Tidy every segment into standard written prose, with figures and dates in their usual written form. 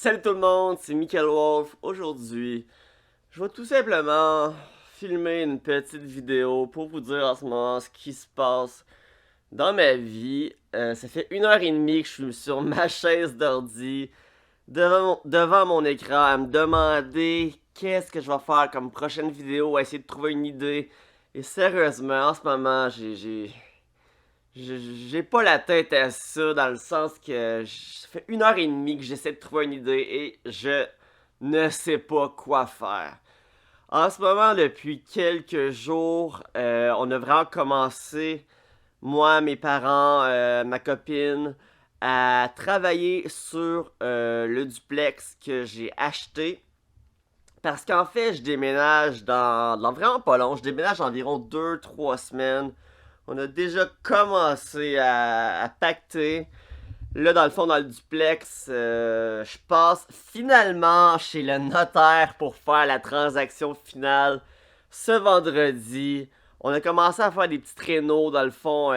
Salut tout le monde, c'est Michael Wolf. Aujourd'hui, je vais tout simplement filmer une petite vidéo pour vous dire en ce moment ce qui se passe dans ma vie. Ça fait 1 heure et demie que je suis sur ma chaise d'ordi, devant mon écran, à me demander qu'est-ce que je vais faire comme prochaine vidéo, à essayer de trouver une idée. Et sérieusement, en ce moment, j'ai pas la tête à ça, dans le sens que ça fait 1 heure et demie que j'essaie de trouver une idée et je ne sais pas quoi faire. En ce moment, depuis quelques jours, on a vraiment commencé, moi, mes parents, ma copine, à travailler sur le duplex que j'ai acheté. Parce qu'en fait, je déménage dans vraiment pas long. Je déménage environ 2, 3 semaines. On a déjà commencé à pacter. Là, dans le fond, dans le duplex, je passe finalement chez le notaire pour faire la transaction finale ce vendredi. On a commencé à faire des petites rénaux, dans le fond.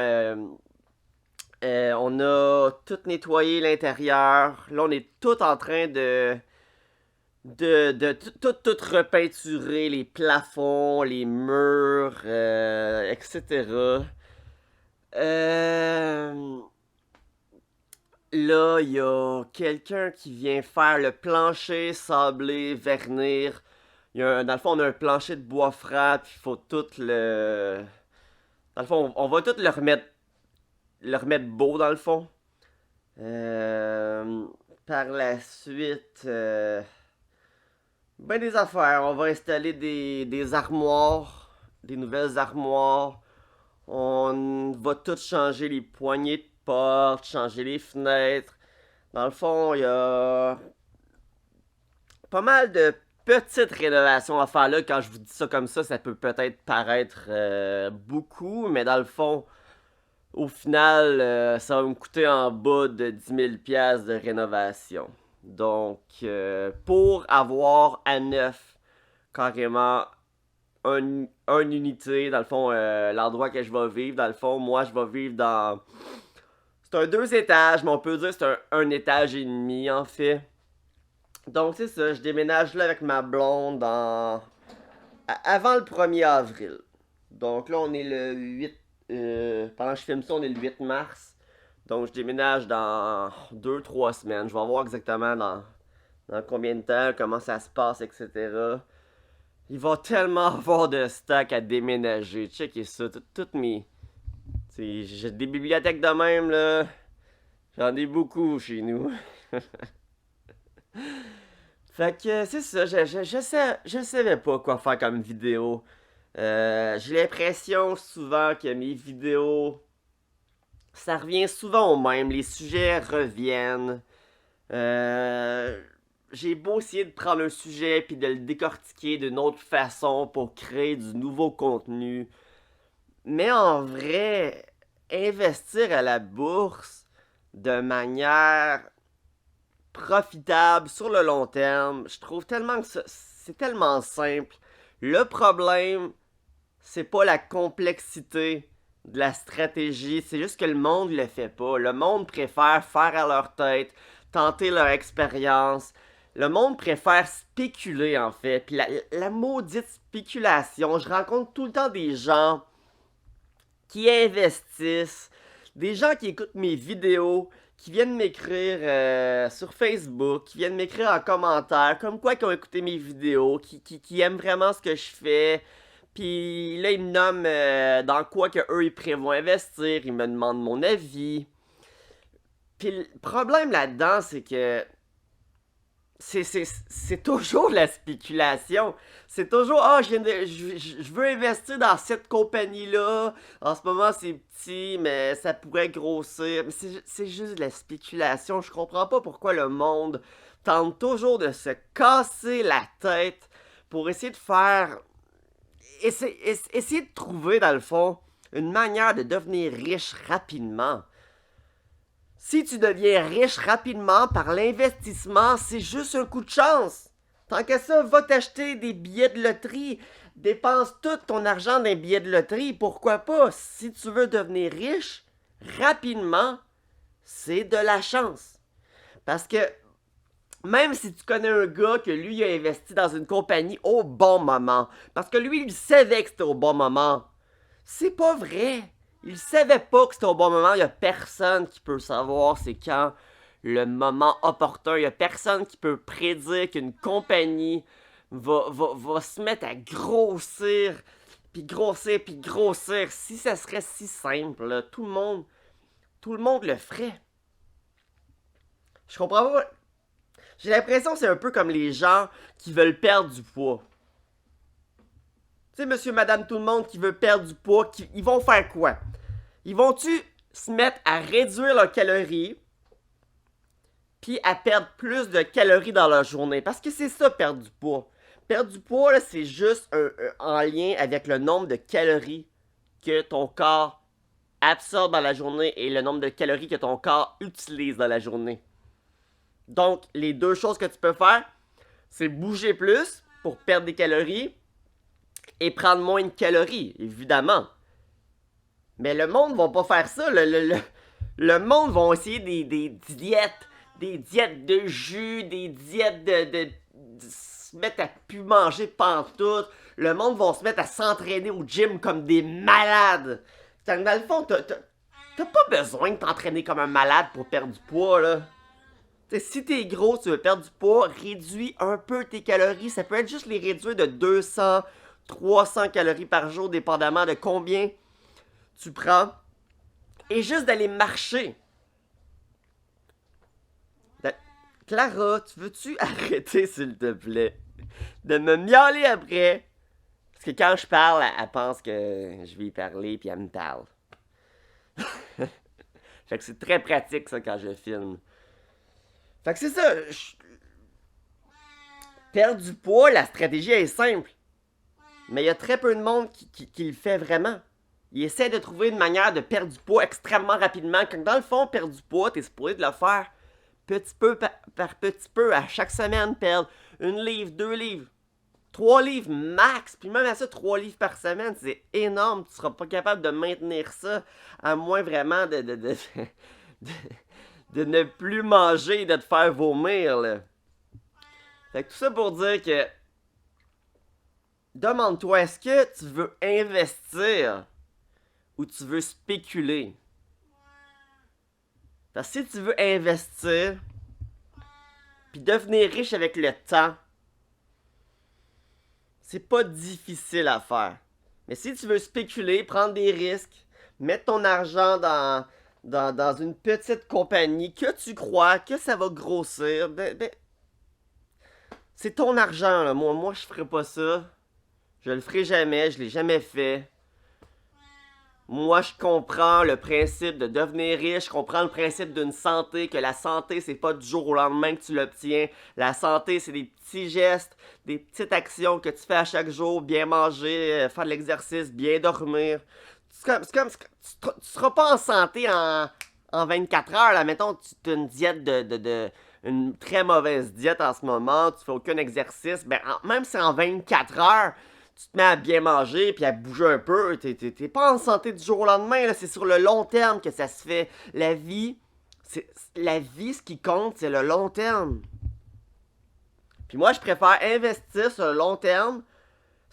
On a tout nettoyé l'intérieur. Là, on est tout en train de tout repeinturer, les plafonds, les murs, etc. Euh, Là, il y a quelqu'un qui vient faire le plancher, sabler, vernir. Dans le fond, on a un plancher de bois franc, puis il faut tout le... Dans le fond, on va tout le remettre beau, dans le fond. Euh, Par la suite, ben des affaires. On va installer des armoires, des nouvelles armoires. On va tout changer les poignées de porte, changer les fenêtres. Dans le fond, il y a pas mal de petites rénovations à faire là. Quand je vous dis ça comme ça peut peut-être paraître beaucoup, mais dans le fond, au final, ça va me coûter en bas de 10 000 piastres de rénovation. Donc, pour avoir à neuf carrément une unité, dans le fond, l'endroit que je vais vivre, dans le fond, moi, je vais vivre dans... C'est un 2 étages, mais on peut dire que c'est un étage et demi, en fait. Donc, c'est ça, je déménage là avec ma blonde avant le 1er avril. Donc là, on est le 8... pendant que je filme ça, on est le 8 mars. Donc, je déménage dans 2, 3 semaines. Je vais voir exactement dans combien de temps, comment ça se passe, etc. Il va tellement avoir de stock à déménager. Checkez ça, toutes mes... J'ai des bibliothèques de même, là. J'en ai beaucoup chez nous. Fait que c'est ça, je savais pas quoi faire comme vidéo. J'ai l'impression souvent que mes vidéos, ça revient souvent au même, les sujets reviennent. Euh, j'ai beau essayer de prendre un sujet puis de le décortiquer d'une autre façon pour créer du nouveau contenu. Mais en vrai, investir à la bourse de manière profitable sur le long terme, je trouve tellement que c'est tellement simple. Le problème, c'est pas la complexité de la stratégie, c'est juste que le monde le fait pas. Le monde préfère faire à leur tête, tenter leur expérience. Le monde préfère spéculer en fait. Puis la maudite spéculation, je rencontre tout le temps des gens qui investissent, des gens qui écoutent mes vidéos, qui viennent m'écrire sur Facebook, qui viennent m'écrire en commentaire, comme quoi qui ont écouté mes vidéos, qui aiment vraiment ce que je fais. Puis là, ils me nomment dans quoi que eux ils prévoient investir, ils me demandent mon avis. Puis le problème là-dedans, c'est que c'est toujours la spéculation. C'est toujours, ah, je veux investir dans cette compagnie-là. En ce moment, c'est petit, mais ça pourrait grossir. Mais c'est juste de la spéculation. Je comprends pas pourquoi le monde tente toujours de se casser la tête pour essayer de faire... essayer de trouver, dans le fond, une manière de devenir riche rapidement. Si tu deviens riche rapidement par l'investissement, c'est juste un coup de chance. Tant que ça, va t'acheter des billets de loterie. Dépense tout ton argent dans les billets de loterie. Pourquoi pas? Si tu veux devenir riche rapidement, c'est de la chance. Parce que Même si tu connais un gars que lui il a investi dans une compagnie au bon moment, parce que lui il savait que c'était au bon moment, c'est pas vrai. Il savait pas que c'était au bon moment. Il y a personne qui peut savoir c'est quand le moment opportun. Il y a personne qui peut prédire qu'une compagnie va se mettre à grossir, puis grossir, puis grossir. Si ça serait si simple, là, tout le monde le ferait. Je comprends pas. J'ai l'impression que c'est un peu comme les gens qui veulent perdre du poids. Tu sais, monsieur, madame, tout le monde qui veut perdre du poids, ils vont faire quoi? Ils vont-tu se mettre à réduire leurs calories, puis à perdre plus de calories dans leur journée? Parce que c'est ça, perdre du poids. Perdre du poids, c'est juste en lien avec le nombre de calories que ton corps absorbe dans la journée et le nombre de calories que ton corps utilise dans la journée. Donc, les deux choses que tu peux faire, c'est bouger plus pour perdre des calories et prendre moins de calories, évidemment. Mais le monde va pas faire ça. Le monde va essayer des diètes de jus, des diètes de se mettre à plus manger pantoute. Le monde va se mettre à s'entraîner au gym comme des malades. Dans le fond, t'as pas besoin de t'entraîner comme un malade pour perdre du poids, là. T'sais, si t'es gros, tu veux perdre du poids, réduis un peu tes calories. Ça peut être juste les réduire de 200, 300 calories par jour, dépendamment de combien tu prends. Et juste d'aller marcher. Clara, tu veux-tu arrêter, s'il te plaît, de me miauler après? Parce que quand je parle, elle pense que je vais y parler, puis elle me parle. Fait que c'est très pratique, ça, quand je filme. Fait que c'est ça. Perdre du poids, la stratégie est simple. Mais il y a très peu de monde qui le fait vraiment. Il essaie de trouver une manière de perdre du poids extrêmement rapidement. Quand dans le fond, perdre du poids, t'es supposé de le faire petit peu par petit peu, à chaque semaine, perdre 1 livre, 2 livres, 3 livres max. Puis même à ça, 3 livres par semaine, c'est énorme. Tu seras pas capable de maintenir ça, à moins vraiment de ne plus manger et de te faire vomir, là. Fait que tout ça pour dire que demande-toi, est-ce que tu veux investir ou tu veux spéculer? Parce que si tu veux investir puis devenir riche avec le temps, c'est pas difficile à faire. Mais si tu veux spéculer, prendre des risques, mettre ton argent dans une petite compagnie que tu crois que ça va grossir, c'est ton argent, là. Moi, je ferai pas ça. Je le ferai jamais, je l'ai jamais fait. Moi, je comprends le principe de devenir riche, je comprends le principe d'une santé, que la santé, c'est pas du jour au lendemain que tu l'obtiens. La santé, c'est des petits gestes, des petites actions que tu fais à chaque jour, bien manger, faire de l'exercice, bien dormir. Tu seras pas en santé en 24 heures, là. Mettons, tu as une diète une très mauvaise diète en ce moment, tu fais aucun exercice, ben, même si en 24 heures, tu te mets à bien manger puis à bouger un peu, t'es pas en santé du jour au lendemain, là, c'est sur le long terme que ça se fait. La vie, ce qui compte, c'est le long terme. Puis moi, je préfère investir sur le long terme,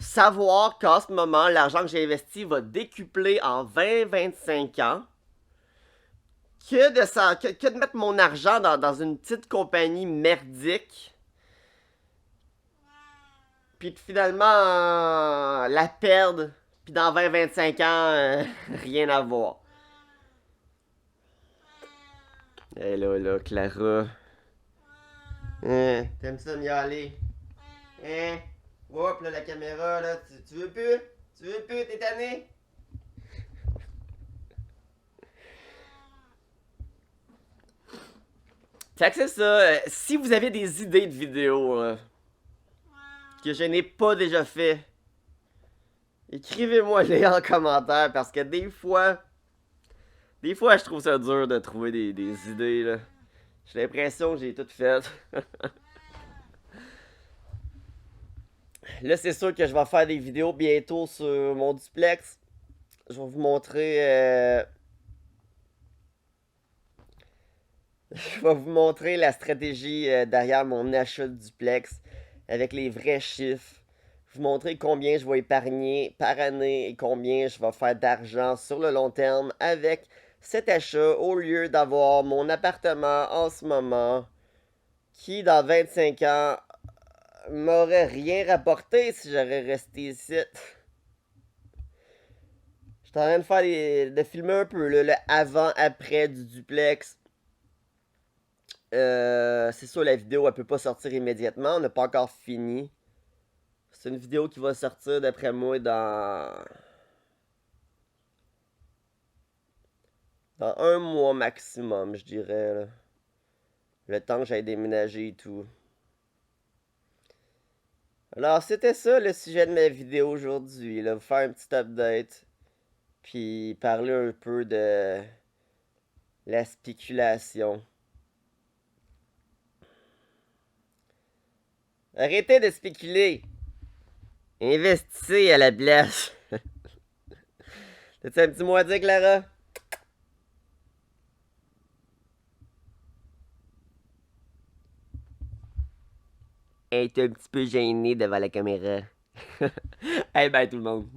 savoir qu'en ce moment, l'argent que j'ai investi va décupler en 20-25 ans, que de mettre mon argent dans une petite compagnie merdique, puis de finalement la perdre, puis dans 20-25 ans, rien à voir. Eh là, Clara. Hein, t'aimes ça m'y aller? Hein? Hop, là, la caméra, là, tu veux plus? Tu veux plus, t'es tanné? Fait que c'est ça. Si vous avez des idées de vidéos que je n'ai pas déjà fait, écrivez-moi-les en commentaire parce que des fois, je trouve ça dur de trouver des idées, là. J'ai l'impression que j'ai tout fait. Là, c'est sûr que je vais faire des vidéos bientôt sur mon duplex. Je vais vous montrer Je vais vous montrer la stratégie derrière mon achat de duplex avec les vrais chiffres. Vous montrer combien je vais épargner par année et combien je vais faire d'argent sur le long terme avec cet achat au lieu d'avoir mon appartement en ce moment qui dans 25 ans m'aurait rien rapporté si j'aurais resté ici. Je suis en train de de filmer un peu le avant-après du duplex. C'est sûr, la vidéo elle peut pas sortir immédiatement. On n'a pas encore fini. C'est une vidéo qui va sortir d'après moi dans un mois maximum, je dirais. Là. Le temps que j'aille déménager et tout. Alors, c'était ça le sujet de ma vidéo aujourd'hui. Là. Vous faire un petit update. Puis parler un peu de la spéculation. Arrêtez de spéculer. Investissez à la place. T'as-tu un petit mot à dire, Clara? Elle est un petit peu gênée devant la caméra. Hey, bye tout le monde.